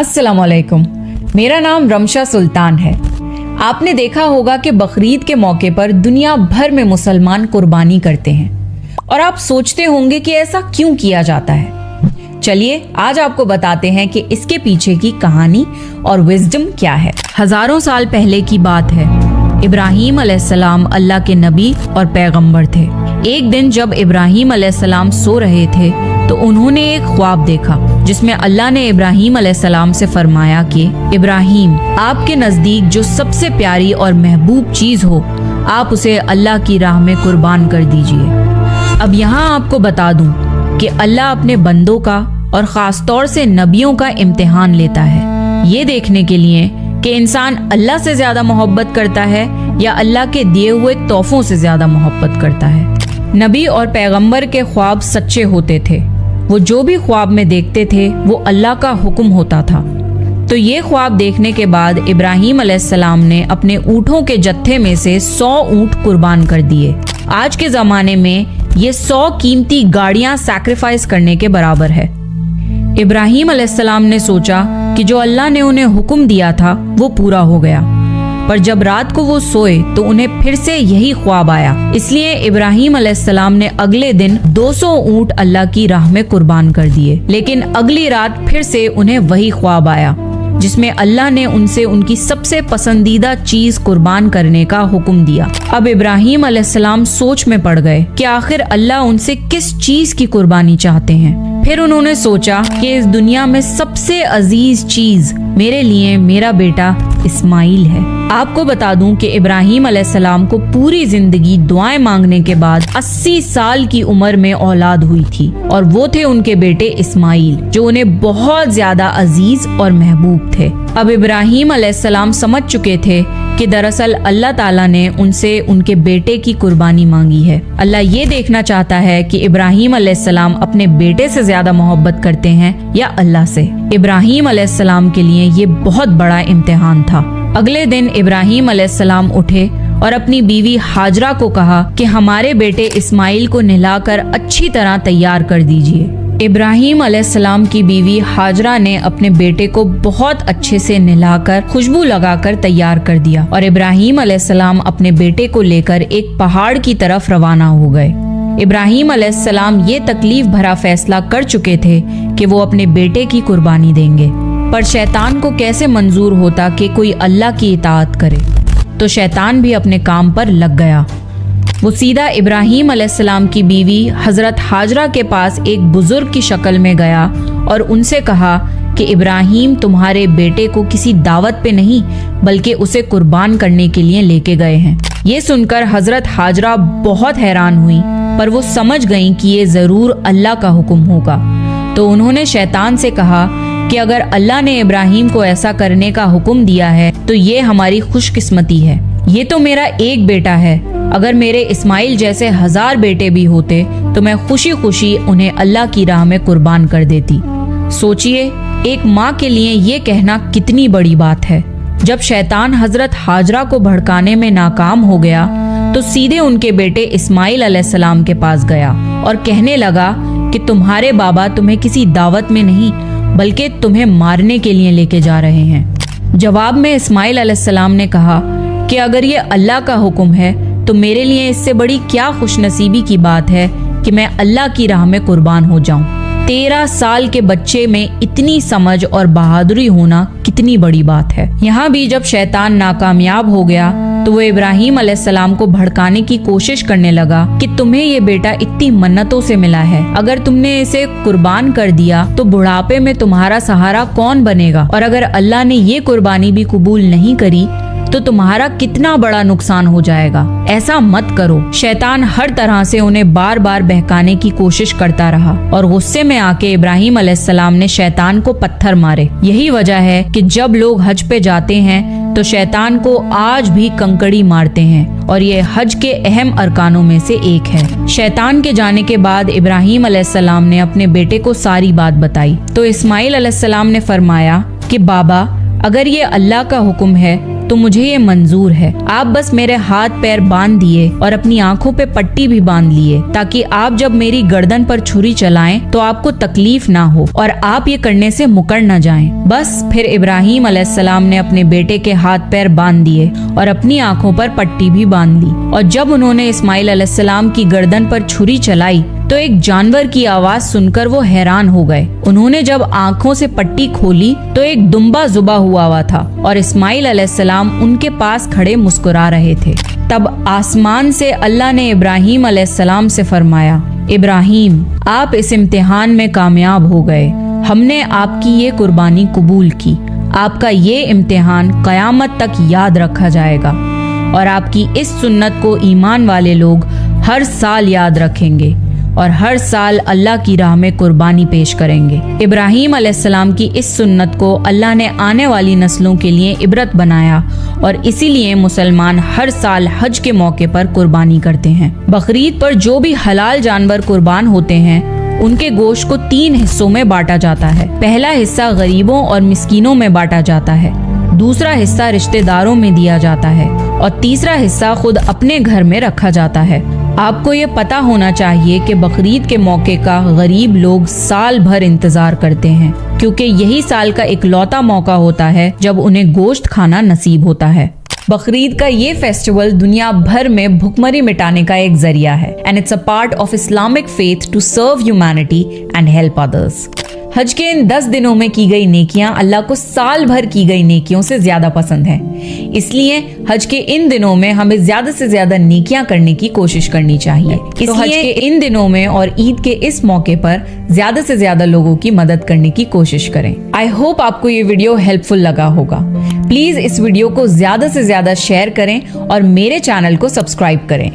अस्सलाम वालेकुम। मेरा नाम रमशा सुल्तान है। आपने देखा होगा कि बकरीद के मौके पर दुनिया भर में मुसलमान कुर्बानी करते हैं और आप सोचते होंगे कि ऐसा क्यों किया जाता है। चलिए आज आपको बताते हैं कि इसके पीछे की कहानी और विजडम क्या है। हजारों साल पहले की बात है। इब्राहीम अलैहिस्सलाम अल्लाह के नबी और पैगंबर थे। एक दिन जब इब्राहीम अलैहिस्सलाम सो रहे थे तो उन्होंने एक ख्वाब देखा जिसमें अल्लाह ने इब्राहीम अलैहिस्सलाम से फरमाया कि इब्राहीम, आपके नजदीक जो सबसे प्यारी और महबूब चीज हो आप उसे अल्लाह की राह में कुर्बान कर दीजिए। अब यहाँ आपको बता दूं कि अल्लाह अपने बंदों का और खास तौर से नबियों का इम्तिहान लेता है, ये देखने के लिए कि इंसान अल्लाह से ज्यादा मोहब्बत करता है या अल्लाह के दिए हुए तोहफों से ज्यादा मोहब्बत करता है। नबी और पैगंबर के ख्वाब सच्चे होते थे। वो जो भी ख्वाब में देखते थे वो अल्लाह का हुक्म होता था। तो ये ख्वाब देखने के बाद इब्राहीम अलैहिस्सलाम ने अपने ऊँटों के जत्थे में से 100 ऊँट कुर्बान कर दिए। आज के ज़माने में ये 100 कीमती गाड़ियाँ सैक्रिफाइस करने के बराबर है। इब्राहीम अलैहिस्सलाम ने सोचा कि जो अल्लाह ने उन्हें हुक्म दिया था वो पूरा हो गया, पर जब रात को वो सोए तो उन्हें फिर से यही ख्वाब आया। इसलिए इब्राहीम अलैहिस्सलाम ने अगले दिन 200 ऊँट अल्लाह की राह में कुर्बान कर दिए। लेकिन अगली रात फिर से उन्हें वही ख्वाब आया जिसमें अल्लाह ने उनसे उनकी सबसे पसंदीदा चीज कुर्बान करने का हुक्म दिया। अब इब्राहीम अलैहिस्सलाम सोच में पड़ गए कि आखिर अल्लाह उनसे किस चीज की कुर्बानी चाहते हैं। फिर उन्होंने सोचा कि इस दुनिया में सबसे अजीज चीज मेरे लिए मेरा बेटा इस्माइल है। आपको बता दूं कि इब्राहीम अलैहिस्सलाम को पूरी जिंदगी दुआएं मांगने के बाद 80 साल की उम्र में औलाद हुई थी और वो थे उनके बेटे इस्माइल, जो उन्हें बहुत ज्यादा अजीज और महबूब थे। अब इब्राहीम अलैहिस्सलाम समझ चुके थे कि दरअसल अल्लाह ताला ने उनसे उनके बेटे की कुर्बानी मांगी है। अल्लाह ये देखना चाहता है कि इब्राहीम अलैहिस्सलाम अपने बेटे से ज्यादा मोहब्बत करते हैं या अल्लाह से। इब्राहीम अलैहिस्सलाम के लिए ये बहुत बड़ा इम्तिहान था। अगले दिन इब्राहीम अलैहिस्सलाम उठे और अपनी बीवी हाजरा को कहा कि हमारे बेटे इस्माइल को नहलाकर अच्छी तरह तैयार कर दीजिए। इब्राहीम अलैहिस्सलाम की बीवी हाजरा ने अपने बेटे को बहुत अच्छे से नहलाकर खुशबू लगाकर तैयार कर दिया और इब्राहीम अलैहिस्सलाम अपने बेटे को लेकर एक पहाड़ की तरफ रवाना हो गए। इब्राहीम अलैहिस्सलाम ये तकलीफ भरा फैसला कर चुके थे कि वो अपने बेटे की कुर्बानी देंगे, पर शैतान को कैसे मंजूर होता कि कोई अल्लाह की इताअत करे। तो शैतान भी अपने काम पर लग गया। वो सीधा इब्राहीम अलैहिस्सलाम की बीवी हजरत हाजरा के पास एक बुजुर्ग की शक्ल में गया और उनसे कहा कि इब्राहीम तुम्हारे बेटे को किसी दावत पे नहीं बल्कि उसे कुर्बान करने के लिए लेके गए हैं। ये सुनकर हजरत हाजरा बहुत हैरान हुई, पर वो समझ गईं कि ये जरूर अल्लाह का हुक्म होगा। तो उन्होंने शैतान से कहा कि अगर अल्लाह ने इब्राहीम को ऐसा करने का हुक्म दिया है तो ये हमारी खुशकिस्मती है। ये तो मेरा एक बेटा है, अगर मेरे इस्माइल जैसे 1000 बेटे भी होते तो मैं खुशी खुशी उन्हें अल्लाह की राह में कुर्बान कर देती। सोचिए, एक माँ के लिए ये कहना कितनी बड़ी बात है। जब शैतान हजरत हाजरा को भड़काने में नाकाम हो गया तो सीधे उनके बेटे इस्माइल अलैहिस्सलाम के पास गया और कहने लगा कि तुम्हारे बाबा तुम्हें किसी दावत में नहीं बल्कि तुम्हें मारने के लिए लेके जा रहे हैं। जवाब में इस्माइल अलैहिस्सलाम ने कहा कि अगर ये अल्लाह का हुक्म है तो मेरे लिए इससे बड़ी क्या खुशनसीबी की बात है कि मैं अल्लाह की राह में कुर्बान हो जाऊं। 13 साल के बच्चे में इतनी समझ और बहादुरी होना कितनी बड़ी बात है। यहाँ भी जब शैतान नाकामयाब हो गया तो वो इब्राहीम अलैहिस्सलाम को भड़काने की कोशिश करने लगा कि तुम्हें ये बेटा इतनी मन्नतों से मिला है, अगर तुमने इसे कुर्बान कर दिया तो बुढ़ापे में तुम्हारा सहारा कौन बनेगा, और अगर अल्लाह ने ये कुर्बानी भी कबूल नहीं करी तो तुम्हारा कितना बड़ा नुकसान हो जाएगा। ऐसा मत करो। शैतान हर तरह से उन्हें बार बार बहकाने की कोशिश करता रहा और गुस्से में आके इब्राहीम अलैहिस्सलाम ने शैतान को पत्थर मारे। यही वजह है कि जब लोग हज पे जाते हैं तो शैतान को आज भी कंकड़ी मारते हैं और ये हज के अहम अरकानों में से एक है। शैतान के जाने के बाद इब्राहीम अलैहिस्सलाम ने अपने बेटे को सारी बात बताई तो इस्माइल अलैहिस्सलाम ने फरमाया कि बाबा, अगर ये अल्लाह का हुक्म है तो मुझे ये मंजूर है। आप बस मेरे हाथ पैर बांध दिए और अपनी आंखों पे पट्टी भी बांध लिए, ताकि आप जब मेरी गर्दन पर छुरी चलाएं तो आपको तकलीफ ना हो और आप ये करने से मुकर न जाएं। बस फिर इब्राहिम अलैहिस्सलाम ने अपने बेटे के हाथ पैर बांध दिए और अपनी आंखों पर पट्टी भी बांध ली। और जब उन्होंने इस्माइल अलैहिस्सलाम की गर्दन पर छुरी चलाई तो एक जानवर की आवाज सुनकर वो हैरान हो गए। उन्होंने जब आंखों से पट्टी खोली तो एक दुम्बा जुबा हुआ था और इस्माइल अलैहिस्सलाम उनके पास खड़े मुस्कुरा रहे थे। तब आसमान से अल्लाह ने इब्राहिम अलैहिस्सलाम से फरमाया, इब्राहिम, आप इस इम्तिहान में कामयाब हो गए। हमने आपकी ये कुर्बानी कबूल की। आपका ये इम्तिहान क़यामत तक याद रखा जाएगा और आपकी इस सुन्नत को ईमान वाले लोग हर साल याद रखेंगे और हर साल अल्लाह की राह में कुर्बानी पेश करेंगे। इब्राहिम अलैहिस्सलाम की इस सुन्नत को अल्लाह ने आने वाली नस्लों के लिए इबरत बनाया और इसीलिए मुसलमान हर साल हज के मौके पर कुर्बानी करते हैं। बकरीद पर जो भी हलाल जानवर कुर्बान होते हैं उनके गोश्त को 3 हिस्सों में बांटा जाता है। पहला हिस्सा गरीबों और मिस्कीनों में बांटा जाता है, दूसरा हिस्सा रिश्तेदारों में दिया जाता है और तीसरा हिस्सा खुद अपने घर में रखा जाता है। आपको ये पता होना चाहिए कि बकरीद के मौके का गरीब लोग साल भर इंतजार करते हैं, क्योंकि यही साल का इकलौता मौका होता है जब उन्हें गोश्त खाना नसीब होता है। बकरीद का ये फेस्टिवल दुनिया भर में भुखमरी मिटाने का एक जरिया है and it's a part of Islamic faith to serve humanity and help others. हज के इन 10 दिनों में की गई नेकियां अल्लाह को साल भर की गई नेकियों से ज्यादा पसंद हैं। इसलिए हज के इन दिनों में हमें ज्यादा से ज्यादा नेकियां करने की कोशिश करनी चाहिए। तो हज के इन दिनों में और ईद के इस मौके पर ज्यादा से ज्यादा लोगों की मदद करने की कोशिश करें। आई होप आपको ये वीडियो हेल्पफुल लगा होगा। प्लीज इस वीडियो को ज्यादा से ज्यादा शेयर करें और मेरे चैनल को सब्सक्राइब करें।